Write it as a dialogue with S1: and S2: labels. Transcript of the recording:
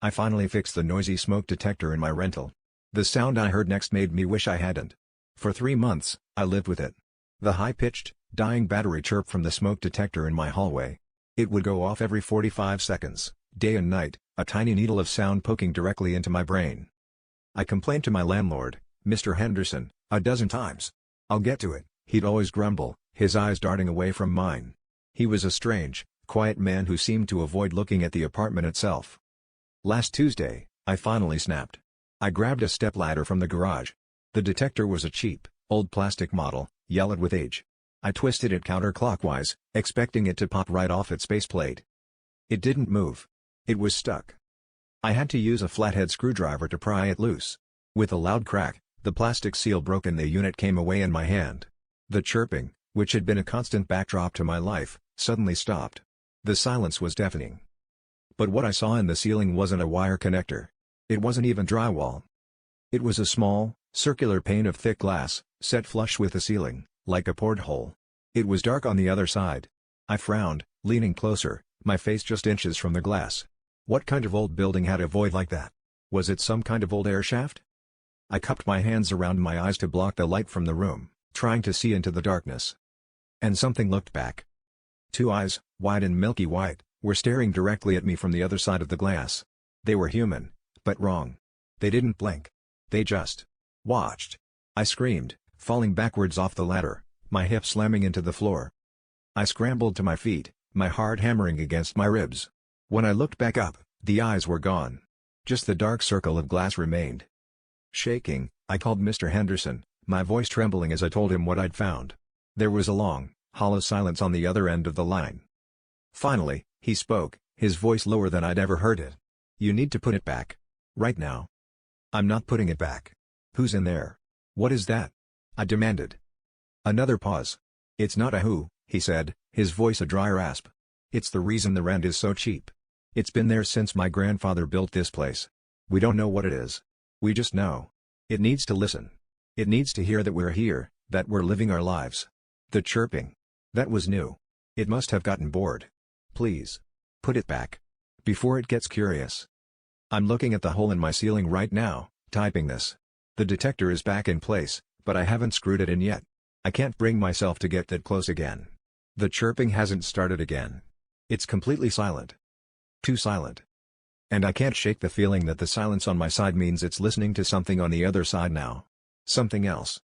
S1: I finally fixed the noisy smoke detector in my rental. The sound I heard next made me wish I hadn't. For 3 months, I lived with it. The high-pitched, dying battery chirp from the smoke detector in my hallway. It would go off every 45 seconds, day and night, a tiny needle of sound poking directly into my brain. I complained to my landlord, Mr. Henderson, a dozen times. "I'll get to it," he'd always grumble, his eyes darting away from mine. He was a strange, quiet man who seemed to avoid looking at the apartment itself. Last Tuesday, I finally snapped. I grabbed a stepladder from the garage. The detector was a cheap, old plastic model, yellowed with age. I twisted it counterclockwise, expecting it to pop right off its baseplate. It didn't move. It was stuck. I had to use a flathead screwdriver to pry it loose. With a loud crack, the plastic seal broke and the unit came away in my hand. The chirping, which had been a constant backdrop to my life, suddenly stopped. The silence was deafening. But what I saw in the ceiling wasn't a wire connector. It wasn't even drywall. It was a small, circular pane of thick glass, set flush with the ceiling, like a porthole. It was dark on the other side. I frowned, leaning closer, my face just inches from the glass. What kind of old building had a void like that? Was it some kind of old air shaft? I cupped my hands around my eyes to block the light from the room, trying to see into the darkness. And something looked back. 2 eyes, wide and milky white, were staring directly at me from the other side of the glass. They were human, but wrong. They didn't blink. They just watched. I screamed, falling backwards off the ladder, my hip slamming into the floor. I scrambled to my feet, my heart hammering against my ribs. When I looked back up, the eyes were gone. Just the dark circle of glass remained. Shaking, I called Mr. Henderson, my voice trembling as I told him what I'd found. There was a long, hollow silence on the other end of the line. Finally, he spoke, his voice lower than I'd ever heard it. "You need to put it back. Right now." "I'm not putting it back." "Who's in there?" "What is that?" I demanded. Another pause. "It's not a who," he said, his voice a dry rasp. "It's the reason the rent is so cheap. It's been there since my grandfather built this place. We don't know what it is. We just know. It needs to listen. It needs to hear that we're here, that we're living our lives." The chirping. That was new. It must have gotten bored. "Please. Put it back. Before it gets curious." I'm looking at the hole in my ceiling right now, typing this. The detector is back in place, but I haven't screwed it in yet. I can't bring myself to get that close again. The chirping hasn't started again. It's completely silent. Too silent. And I can't shake the feeling that the silence on my side means it's listening to something on the other side now. Something else.